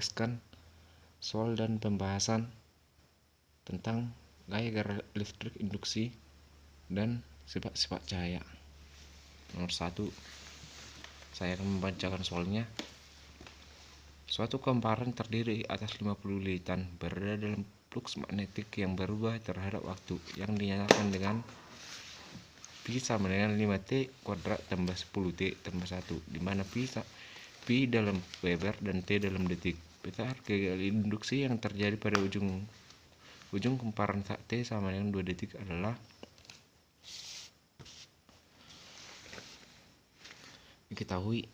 menjelaskan soal dan pembahasan tentang gaya listrik induksi dan sifat-sifat cahaya. Nomor 1, saya akan membacakan soalnya. Suatu komparan terdiri atas 50 lilitan berada dalam fluks magnetik yang berubah terhadap waktu yang dinyatakan dengan Pi sama dengan 5T kuadrat tambah 10T tambah 1, di mana Pi dalam Weber dan T dalam detik. Besar gaya induksi yang terjadi pada ujung kumparan saat T sama dengan 2 detik adalah diketahui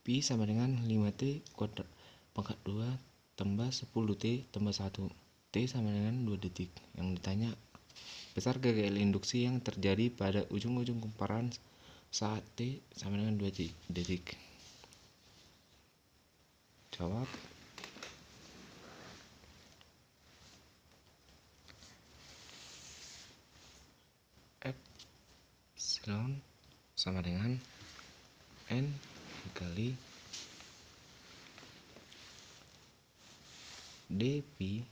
Pi sama dengan 5T kuadrat pangkat 2 tambah 10T tambah 1. T sama dengan 2 detik. Yang ditanya besar gaya induksi yang terjadi pada ujung kumparan saat T sama dengan 2 detik. Jawab. Epsilon sama dengan N dikali dP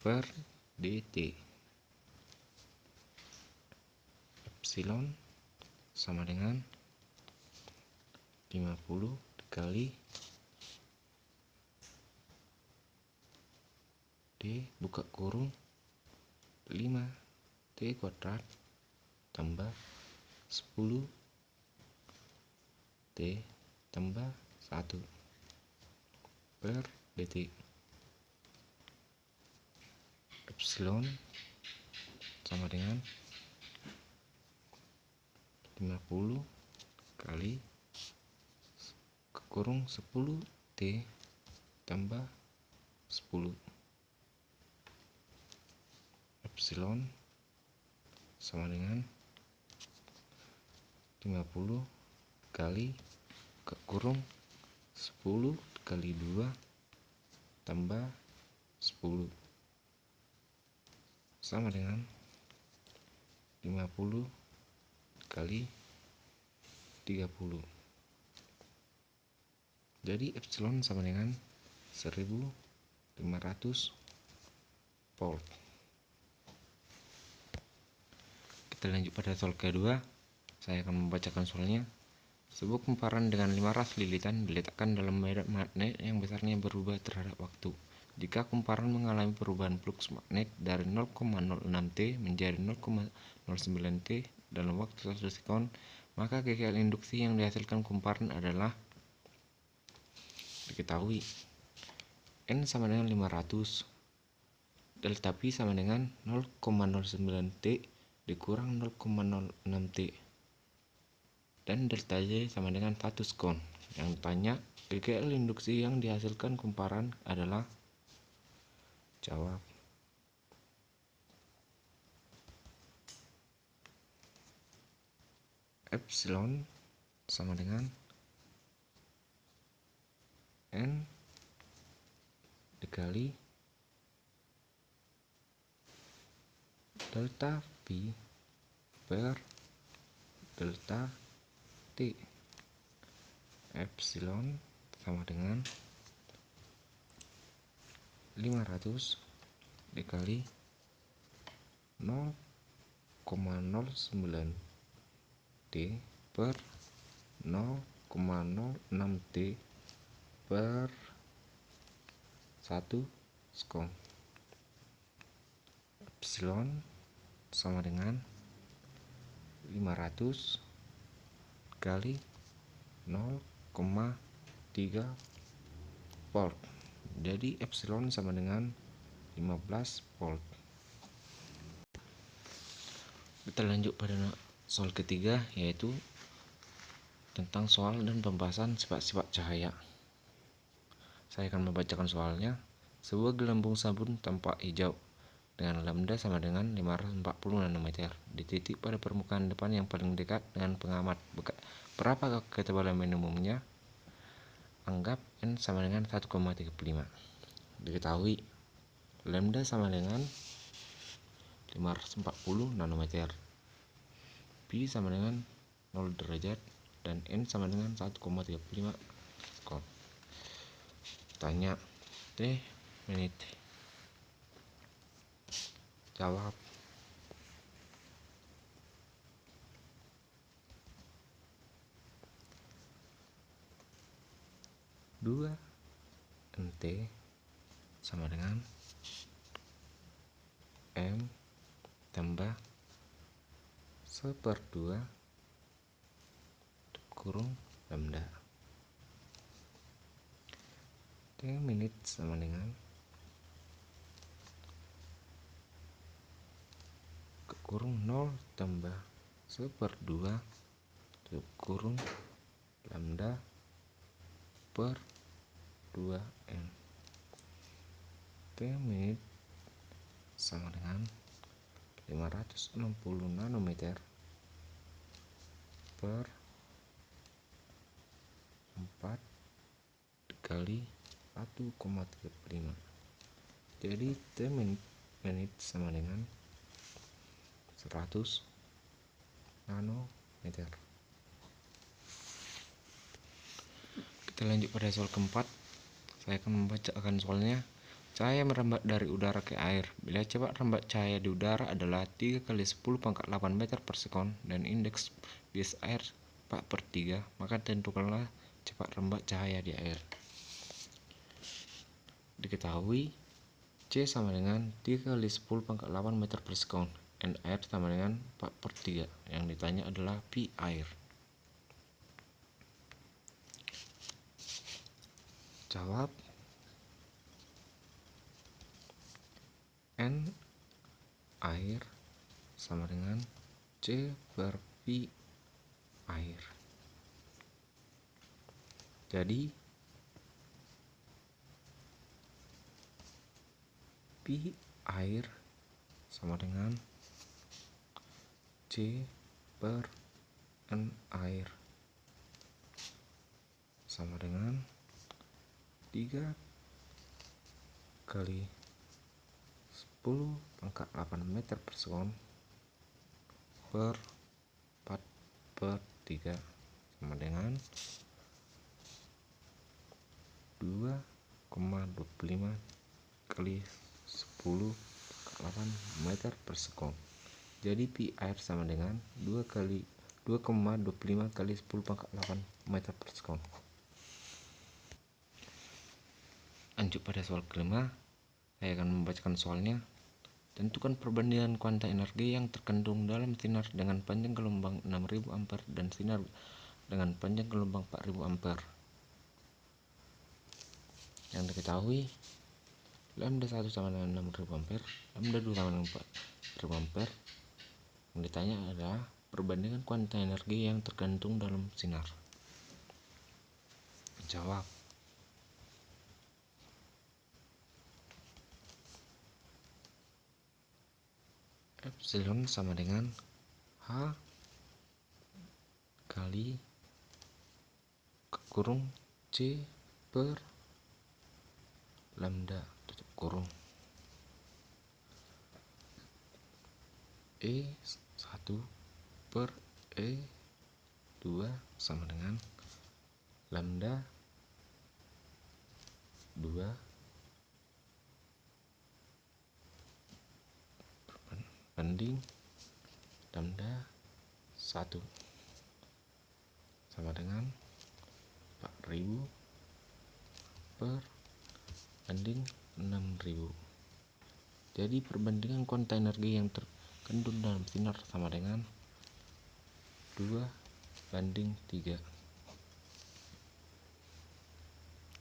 per dt. Epsilon sama dengan 50 dikali D buka kurung 5T kuadrat tambah 10 T tambah 1 per dt. Epsilon sama dengan 50 kali kurung 10 T tambah 10. Epsilon sama dengan 50 kali kurung 10 kali 2 tambah 10 sama dengan 50 kali 30. Jadi epsilon sama dengan 1500 volt. Kita lanjut pada soal kedua. Saya akan membacakan soalnya. Sebuah kumparan dengan 500 lilitan diletakkan dalam medan magnet yang besarnya berubah terhadap waktu. Jika kumparan mengalami perubahan fluks magnet dari 0,06T menjadi 0,09T dalam waktu 1 sekon, maka gaya induksi yang dihasilkan kumparan adalah diketahui N sama dengan 500, delta Pi sama dengan 0,09T dikurang 0,06T, dan delta Y sama dengan 1 sekon. Yang ditanya gaya induksi yang dihasilkan kumparan adalah. Jawab. Epsilon sama dengan N dikali delta Pi per delta T. Epsilon sama dengan 500 dikali 0,09T per 0,06T per 1 sekon. Epsilon sama dengan 500 kali 0,3 volt. Jadi epsilon sama dengan 15 volt. Kita lanjut pada soal ketiga, yaitu tentang soal dan pembahasan sifat-sifat cahaya. Saya akan membacakan soalnya. Sebuah gelembung sabun tampak hijau dengan lambda sama dengan 540 nanometer di titik pada permukaan depan yang paling dekat dengan pengamat. Berapa ketebalan minimumnya? Anggap N sama dengan 1,35. Diketahui lambda sama dengan 540 nanometer, Pi sama dengan 0 derajat, dan N sama dengan 1,35 sekon. Tanya T menit. Jawab. Dua NT sama dengan M tambah 1/2 kurung lambda. T menit sama dengan kurung 0 tambah 1/2 kurung lambda per 2N. T menit sama dengan 560 nanometer per 4 kali 1,35. Jadi T menit sama dengan 100 nanometer. Kita lanjut pada soal keempat. Saya akan membacakan soalnya. Cahaya merambat dari udara ke air. Bila cepat rambat cahaya di udara adalah 3 kali 10⁸ meter per sekon dan indeks bias air 4/3, maka tentukanlah cepat rambat cahaya di air. Diketahui C sama dengan 3 kali 10⁸ meter per sekon dan air sama dengan 4/3. Yang ditanya adalah pi air. Jawab. N air sama dengan C per pi air. Jadi pi air sama dengan C per N air sama dengan 3 kali 10⁸ meter per sekon per 4/3 sama dengan 2,25 kali 10⁸ meter per sekon. Jadi pi air sama dengan 2,25 kali 10⁸ meter per sekon. Lanjut pada soal kelima. Saya akan membacakan soalnya. Tentukan perbandingan kuanta energi yang terkandung dalam sinar dengan panjang gelombang 6000 ampere dan sinar dengan panjang gelombang 4000 ampere. Yang diketahui lambda 1 sama dengan 6000 ampere, lambda 2 sama dengan 4000 ampere. Yang ditanya adalah perbandingan kuanta energi yang terkandung dalam sinar. Jawab. Epsilon sama dengan H kali kurung C per lambda tutup kurung E1 per E2 sama dengan lambda 2 banding lambda 1 sama dengan 4000 per banding 6000. Jadi perbandingan kuanta energi yang terkandung dalam sinar sama dengan 2/3.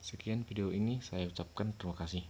Sekian video ini, saya ucapkan terima kasih.